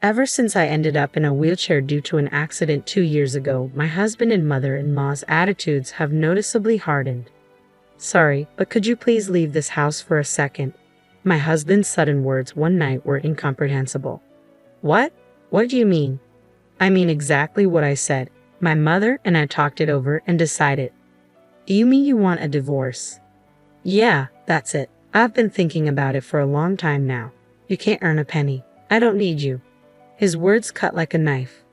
Ever since I ended up in a wheelchair due to an accident 2 years ago, my husband and mother-in-law's attitudes have noticeably hardened. Sorry, but could you please leave this house for a second? My husband's sudden words one night were incomprehensible. What? What do you mean? I mean exactly what I said. My mother and I talked it over and decided. Do you mean you want a divorce? Yeah, that's it. I've been thinking about it for a long time now. You can't earn a penny. I don't need you. His words cut like a knife.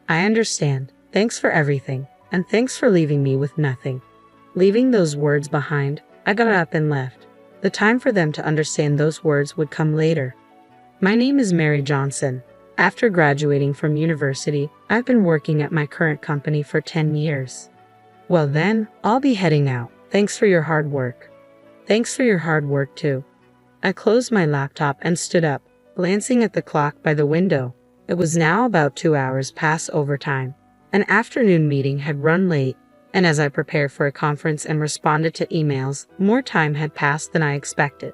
I understand. Thanks for everything, and thanks for leaving me with nothing. Leaving those words behind, I got up and left. The time for them to understand those words would come later. My name is Mary Johnson. After graduating from university, I've been working at my current company for 10 years. Well then, I'll be heading out. Thanks for your hard work. Thanks for your hard work too. I closed my laptop and stood up, glancing at the clock by the window. It was now about 2 hours past overtime. An afternoon meeting had run late, and as I prepared for a conference and responded to emails, more time had passed than I expected.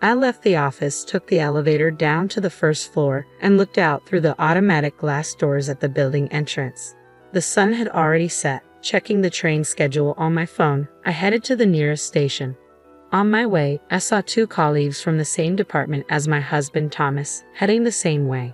I left the office, took the elevator down to the first floor, and looked out through the automatic glass doors at the building entrance. The sun had already set. Checking the train schedule on my phone, I headed to the nearest station. On my way, I saw 2 colleagues from the same department as my husband Thomas, heading the same way.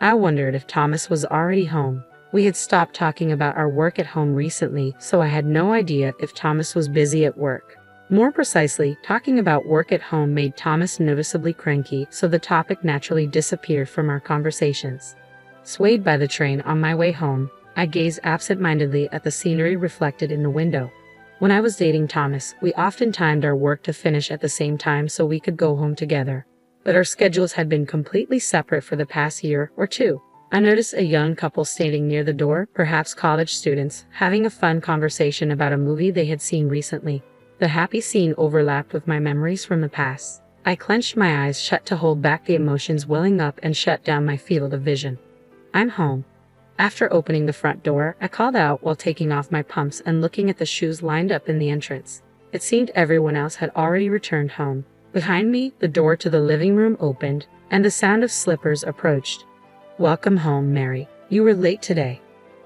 I wondered if Thomas was already home. We had stopped talking about our work at home recently, so I had no idea if Thomas was busy at work. More precisely, talking about work at home made Thomas noticeably cranky, so the topic naturally disappeared from our conversations. Swayed by the train on my way home, I gazed absent-mindedly at the scenery reflected in the window. When I was dating Thomas, we often timed our work to finish at the same time so we could go home together. But our schedules had been completely separate for the past year or two. I noticed a young couple standing near the door, perhaps college students, having a fun conversation about a movie they had seen recently. The happy scene overlapped with my memories from the past. I clenched my eyes shut to hold back the emotions welling up and shut down my field of vision. I'm home. After opening the front door, I called out while taking off my pumps and looking at the shoes lined up in the entrance. It seemed everyone else had already returned home. Behind me, the door to the living room opened, and the sound of slippers approached. Welcome home, Mary. You were late today.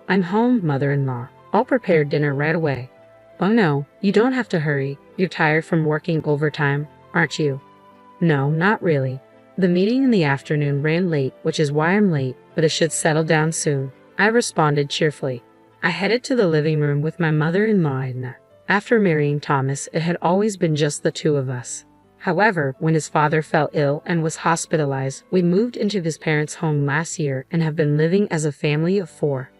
I'm home, mother-in-law. I'll prepare dinner right away. Oh no, you don't have to hurry. You're tired from working overtime, aren't you? No, not really. The meeting in the afternoon ran late, which is why I'm late, but it should settle down soon. I responded cheerfully. I headed to the living room with my mother-in-law, Edna. After marrying Thomas, it had always been just the 2 of us. However, when his father fell ill and was hospitalized, we moved into his parents' home last year and have been living as a family of 4.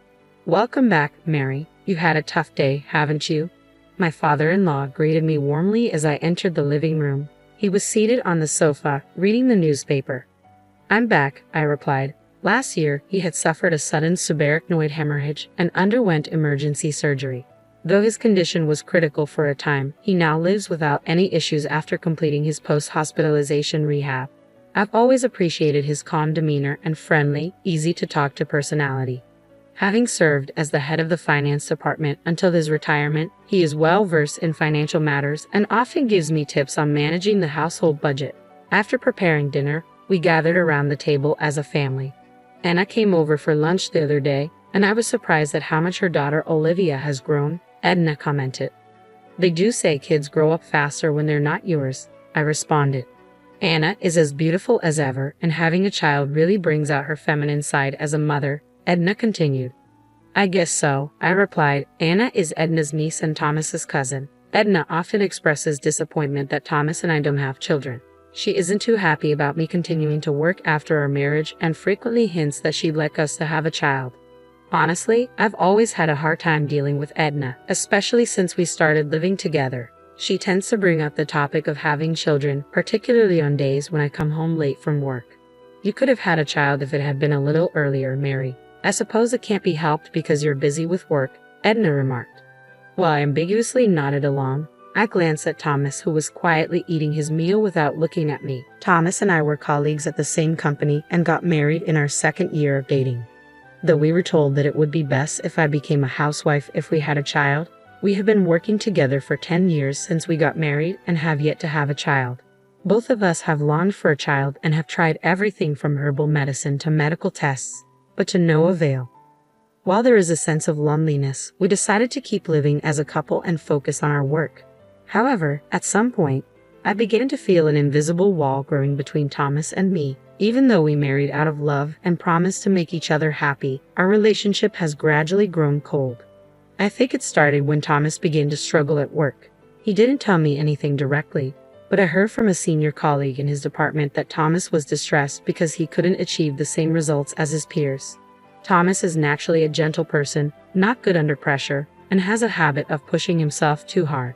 Welcome back, Mary. You had a tough day, haven't you? My father-in-law greeted me warmly as I entered the living room. He was seated on the sofa, reading the newspaper. I'm back, I replied. Last year, he had suffered a sudden subarachnoid hemorrhage and underwent emergency surgery. Though his condition was critical for a time, he now lives without any issues after completing his post-hospitalization rehab. I've always appreciated his calm demeanor and friendly, easy-to-talk-to personality. Having served as the head of the finance department until his retirement, he is well-versed in financial matters and often gives me tips on managing the household budget. After preparing dinner, we gathered around the table as a family. Anna came over for lunch the other day, and I was surprised at how much her daughter Olivia has grown, Edna commented. They do say kids grow up faster when they're not yours, I responded. Anna is as beautiful as ever, and having a child really brings out her feminine side as a mother, Edna continued. I guess so, I replied. Anna is Edna's niece and Thomas's cousin. Edna often expresses disappointment that Thomas and I don't have children. She isn't too happy about me continuing to work after our marriage and frequently hints that she'd like us to have a child. Honestly, I've always had a hard time dealing with Edna, especially since we started living together. She tends to bring up the topic of having children, particularly on days when I come home late from work. You could have had a child if it had been a little earlier, Mary. I suppose it can't be helped because you're busy with work, Edna remarked. While I ambiguously nodded along, I glanced at Thomas, who was quietly eating his meal without looking at me. Thomas and I were colleagues at the same company and got married in our 2nd year of dating. Though we were told that it would be best if I became a housewife if we had a child, we have been working together for 10 years since we got married and have yet to have a child. Both of us have longed for a child and have tried everything from herbal medicine to medical tests, but to no avail. While there is a sense of loneliness, we decided to keep living as a couple and focus on our work. However, at some point, I began to feel an invisible wall growing between Thomas and me. Even though we married out of love and promised to make each other happy, our relationship has gradually grown cold. I think it started when Thomas began to struggle at work. He didn't tell me anything directly, but I heard from a senior colleague in his department that Thomas was distressed because he couldn't achieve the same results as his peers. Thomas is naturally a gentle person, not good under pressure, and has a habit of pushing himself too hard.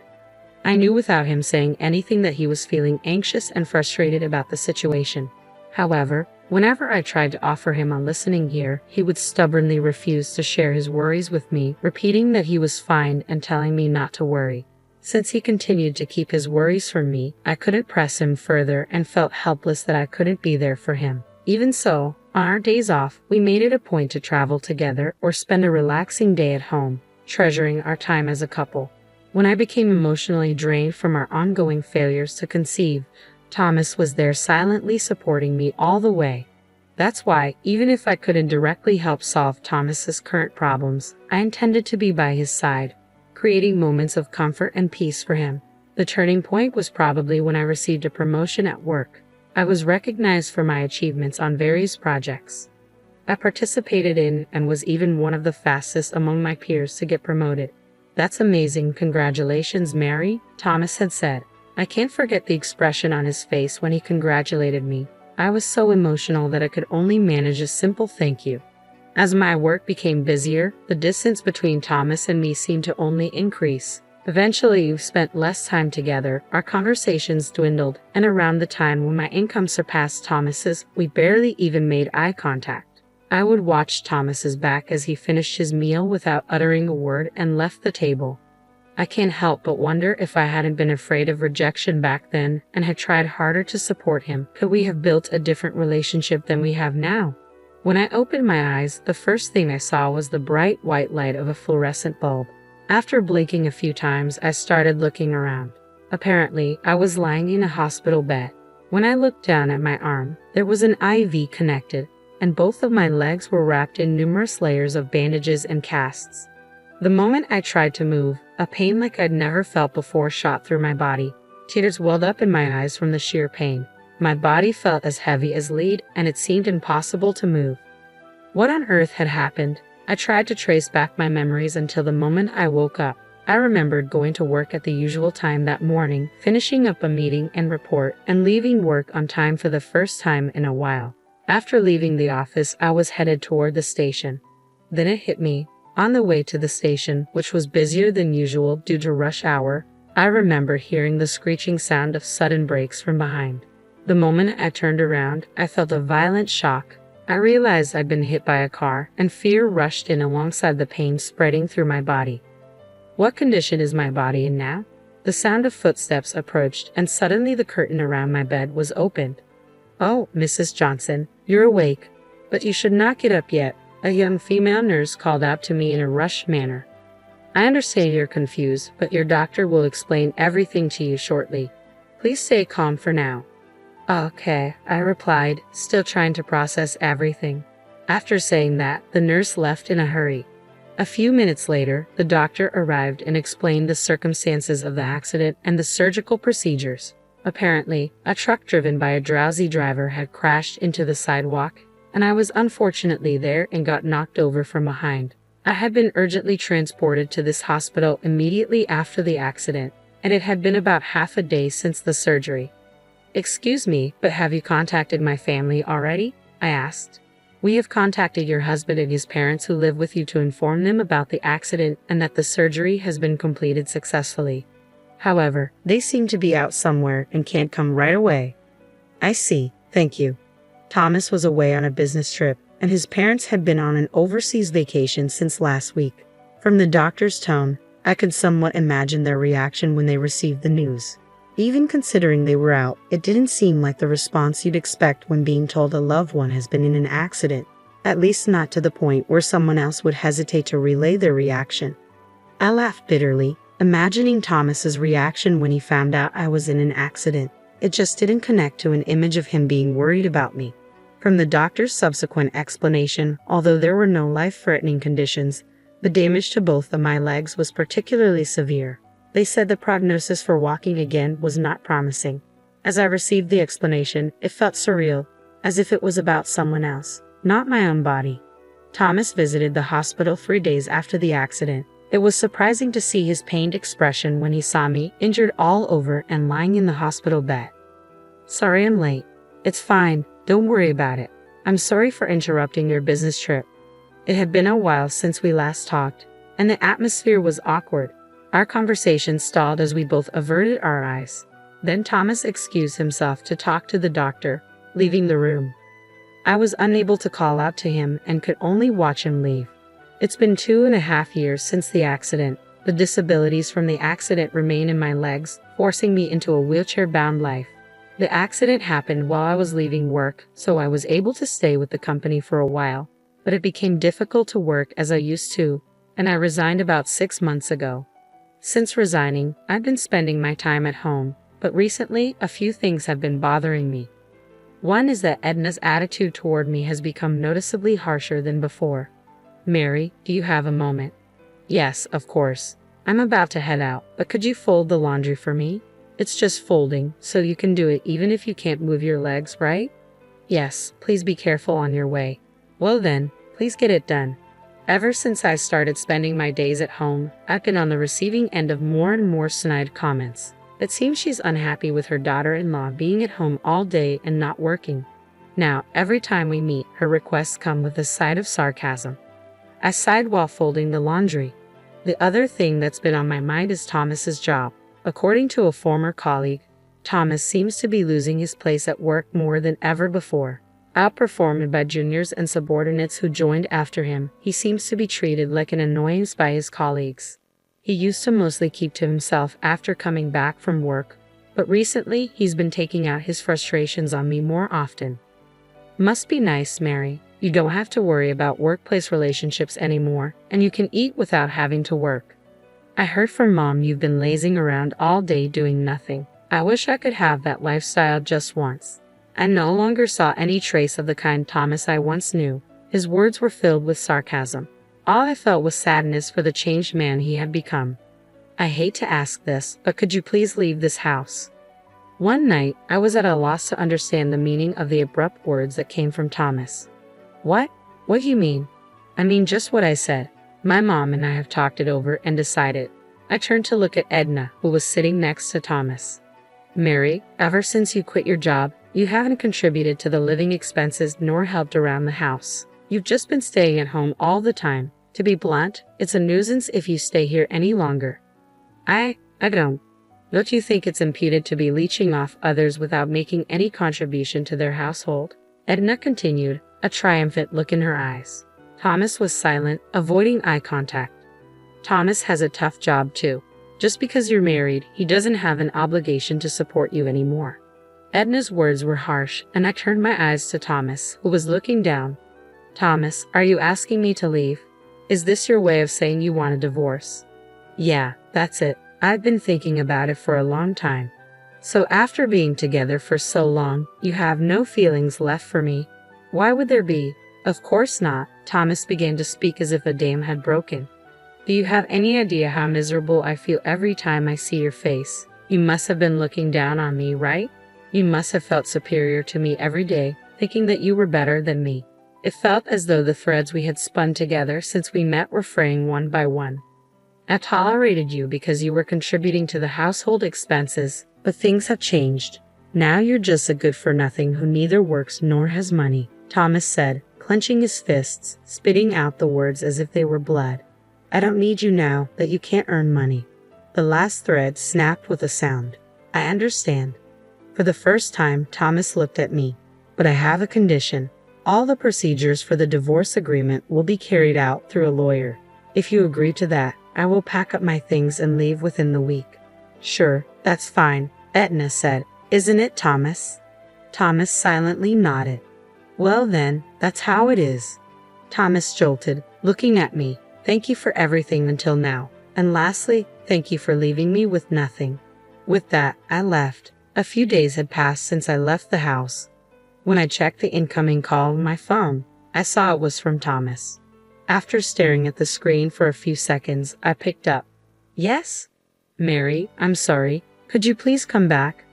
I knew without him saying anything that he was feeling anxious and frustrated about the situation. However, whenever I tried to offer him a listening ear, he would stubbornly refuse to share his worries with me, repeating that he was fine and telling me not to worry. Since he continued to keep his worries from me, I couldn't press him further and felt helpless that I couldn't be there for him. Even so, on our days off, we made it a point to travel together or spend a relaxing day at home, treasuring our time as a couple. When I became emotionally drained from our ongoing failures to conceive, Thomas was there silently supporting me all the way. That's why, even if I couldn't directly help solve Thomas's current problems, I intended to be by his side, creating moments of comfort and peace for him. The turning point was probably when I received a promotion at work. I was recognized for my achievements on various projects I participated in and was even one of the fastest among my peers to get promoted. "That's amazing, congratulations, Mary," Thomas had said. I can't forget the expression on his face when he congratulated me. I was so emotional that I could only manage a simple thank you. As my work became busier, the distance between Thomas and me seemed to only increase. Eventually, we spent less time together, our conversations dwindled, and around the time when my income surpassed Thomas's, we barely even made eye contact. I would watch Thomas's back as he finished his meal without uttering a word and left the table. I can't help but wonder if I hadn't been afraid of rejection back then and had tried harder to support him, could we have built a different relationship than we have now? When I opened my eyes, the first thing I saw was the bright white light of a fluorescent bulb. After blinking a few times, I started looking around. Apparently, I was lying in a hospital bed. When I looked down at my arm, there was an IV connected, and both of my legs were wrapped in numerous layers of bandages and casts. The moment I tried to move, a pain like I'd never felt before shot through my body. Tears welled up in my eyes from the sheer pain. My body felt as heavy as lead, and it seemed impossible to move. What on earth had happened? I tried to trace back my memories until the moment I woke up. I remembered going to work at the usual time that morning, finishing up a meeting and report, and leaving work on time for the first time in a while. After leaving the office, I was headed toward the station. Then it hit me. On the way to the station, which was busier than usual due to rush hour, I remember hearing the screeching sound of sudden brakes from behind. The moment I turned around, I felt a violent shock. I realized I'd been hit by a car, and fear rushed in alongside the pain spreading through my body. What condition is my body in now? The sound of footsteps approached, and suddenly the curtain around my bed was opened. "Oh, Mrs. Johnson, you're awake. But you should not get up yet," a young female nurse called out to me in a rushed manner. "I understand you're confused, but your doctor will explain everything to you shortly. Please stay calm for now." "Okay," I replied, still trying to process everything. After saying that, the nurse left in a hurry. A few minutes later, the doctor arrived and explained the circumstances of the accident and the surgical procedures. Apparently, a truck driven by a drowsy driver had crashed into the sidewalk, and I was unfortunately there and got knocked over from behind. I had been urgently transported to this hospital immediately after the accident, and it had been about half a day since the surgery. "Excuse me, but have you contacted my family already?" I asked. "We have contacted your husband and his parents who live with you to inform them about the accident and that the surgery has been completed successfully. However, they seem to be out somewhere and can't come right away." "I see, thank you." Thomas was away on a business trip, and his parents had been on an overseas vacation since last week. From the doctor's tone, I could somewhat imagine their reaction when they received the news. Even considering they were out, it didn't seem like the response you'd expect when being told a loved one has been in an accident, at least not to the point where someone else would hesitate to relay their reaction. I laughed bitterly, imagining Thomas's reaction when he found out I was in an accident. It just didn't connect to an image of him being worried about me. From the doctor's subsequent explanation, although there were no life-threatening conditions, the damage to both of my legs was particularly severe. They said the prognosis for walking again was not promising. As I received the explanation, it felt surreal, as if it was about someone else, not my own body. Thomas visited the hospital 3 days after the accident. It was surprising to see his pained expression when he saw me, injured all over and lying in the hospital bed. "Sorry I'm late." "It's fine, don't worry about it. I'm sorry for interrupting your business trip." It had been a while since we last talked, and the atmosphere was awkward. Our conversation stalled as we both averted our eyes. Then Thomas excused himself to talk to the doctor, leaving the room. I was unable to call out to him and could only watch him leave. It's been 2.5 years since the accident. The disabilities from the accident remain in my legs, forcing me into a wheelchair-bound life. The accident happened while I was leaving work, so I was able to stay with the company for a while, but it became difficult to work as I used to, and I resigned about 6 months ago. Since resigning, I've been spending my time at home, but recently a few things have been bothering me. One is that Edna's attitude toward me has become noticeably harsher than before. "Mary, do you have a moment?" "Yes, of course. I'm about to head out, but could you fold the laundry for me? It's just folding, so you can do it even if you can't move your legs, right?" "Yes, please be careful on your way." "Well then, please get it done." Ever since I started spending my days at home, I've been on the receiving end of more and more snide comments. It seems she's unhappy with her daughter-in-law being at home all day and not working. Now, every time we meet, her requests come with a side of sarcasm. I sighed while folding the laundry. The other thing that's been on my mind is Thomas's job. According to a former colleague, Thomas seems to be losing his place at work more than ever before. Outperformed by juniors and subordinates who joined after him, he seems to be treated like an annoyance by his colleagues. He used to mostly keep to himself after coming back from work, but recently he's been taking out his frustrations on me more often. "Must be nice, Mary. You don't have to worry about workplace relationships anymore, and you can eat without having to work. I heard from Mom you've been lazing around all day doing nothing. I wish I could have that lifestyle just once." I no longer saw any trace of the kind Thomas I once knew. His words were filled with sarcasm. All I felt was sadness for the changed man he had become. "I hate to ask this, but could you please leave this house?" One night, I was at a loss to understand the meaning of the abrupt words that came from Thomas. "What? What do you mean?" "I mean just what I said. My mom and I have talked it over and decided." I turned to look at Edna, who was sitting next to Thomas. "Mary, ever since you quit your job, you haven't contributed to the living expenses nor helped around the house. You've just been staying at home all the time. To be blunt, it's a nuisance if you stay here any longer." I don't. Don't you think it's imputed to be leeching off others without making any contribution to their household?" Edna continued, a triumphant look in her eyes. Thomas was silent, avoiding eye contact. "Thomas has a tough job too. Just because you're married, he doesn't have an obligation to support you anymore." Edna's words were harsh, and I turned my eyes to Thomas, who was looking down. "Thomas, are you asking me to leave? Is this your way of saying you want a divorce?" "Yeah, that's it. I've been thinking about it for a long time." "So after being together for so long, you have no feelings left for me?" "Why would there be? Of course not." Thomas began to speak as if a dam had broken. "Do you have any idea how miserable I feel every time I see your face? You must have been looking down on me, right? You must have felt superior to me every day, thinking that you were better than me." It felt as though the threads we had spun together since we met were fraying one by one. "I tolerated you because you were contributing to the household expenses, but things have changed. Now you're just a good-for-nothing who neither works nor has money," Thomas said, clenching his fists, spitting out the words as if they were blood. "I don't need you now that you can't earn money." The last thread snapped with a sound. "I understand." For the first time, Thomas looked at me. "But I have a condition. All the procedures for the divorce agreement will be carried out through a lawyer. If you agree to that, I will pack up my things and leave within the week." "Sure, that's fine," Edna said. "Isn't it, Thomas?" Thomas silently nodded. "Well then, that's how it is." Thomas jolted, looking at me. "Thank you for everything until now. And lastly, thank you for leaving me with nothing." With that, I left. A few days had passed since I left the house. When I checked the incoming call on my phone, I saw it was from Thomas. After staring at the screen for a few seconds, I picked up. Yes? Mary, I'm sorry. Could you please come back?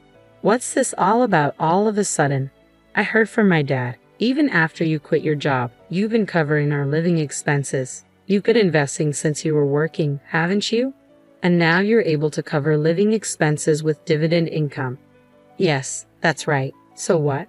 What's this all about all of a sudden? I heard from my dad. Even after you quit your job, you've been covering our living expenses. You've been investing since you were working, haven't you? And now you're able to cover living expenses with dividend income. Yes, that's right. So what?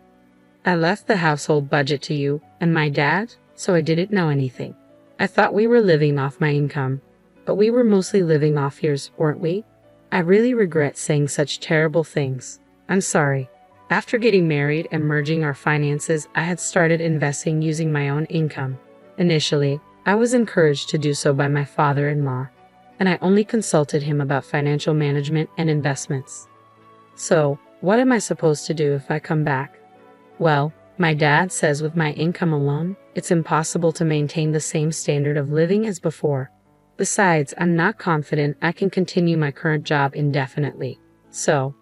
I left the household budget to you and my dad, so I didn't know anything. I thought we were living off my income, but we were mostly living off yours, weren't we? I really regret saying such terrible things. I'm sorry. After getting married and merging our finances, I had started investing using my own income. Initially, I was encouraged to do so by my father-in-law, and I only consulted him about financial management and investments. So, what am I supposed to do if I come back? Well, my dad says with my income alone, it's impossible to maintain the same standard of living as before. Besides, I'm not confident I can continue my current job indefinitely. So,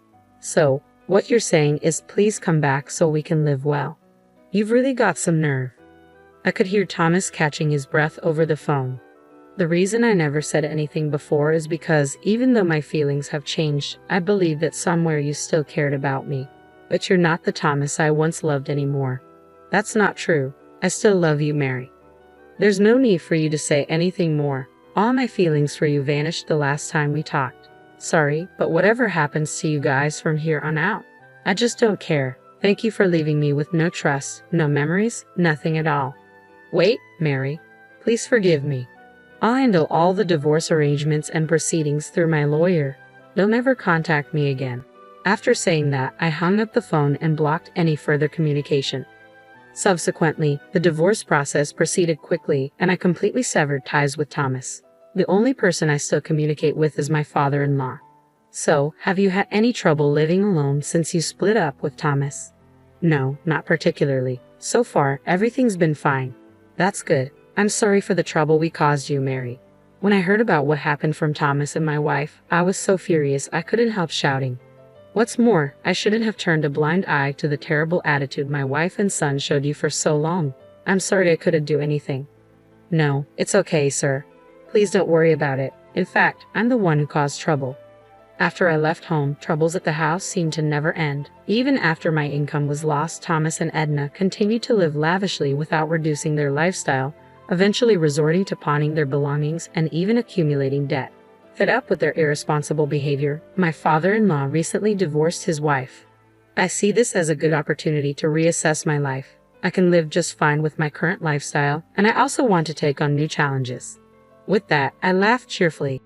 what you're saying is please come back so we can live well. You've really got some nerve. I could hear Thomas catching his breath over the phone. The reason I never said anything before is because even though my feelings have changed, I believe that somewhere you still cared about me. But you're not the Thomas I once loved anymore. That's not true. I still love you, Mary. There's no need for you to say anything more. All my feelings for you vanished the last time we talked. Sorry, but whatever happens to you guys from here on out, I just don't care. Thank you for leaving me with no trust, no memories, nothing at all. Wait, Mary. Please forgive me. I'll handle all the divorce arrangements and proceedings through my lawyer. They'll never contact me again. After saying that, I hung up the phone and blocked any further communication. Subsequently, the divorce process proceeded quickly, and I completely severed ties with Thomas. The only person I still communicate with is my father-in-law. So, have you had any trouble living alone since you split up with Thomas? No, not particularly. So far, everything's been fine. That's good. I'm sorry for the trouble we caused you, Mary. When I heard about what happened from Thomas and my wife, I was so furious I couldn't help shouting. What's more, I shouldn't have turned a blind eye to the terrible attitude my wife and son showed you for so long. I'm sorry I couldn't do anything. No, it's okay, sir. Please don't worry about it. In fact, I'm the one who caused trouble. After I left home, troubles at the house seemed to never end. Even after my income was lost, Thomas and Edna continued to live lavishly without reducing their lifestyle, eventually resorting to pawning their belongings and even accumulating debt. Fed up with their irresponsible behavior, my father-in-law recently divorced his wife. I see this as a good opportunity to reassess my life. I can live just fine with my current lifestyle, and I also want to take on new challenges. With that, I laughed cheerfully.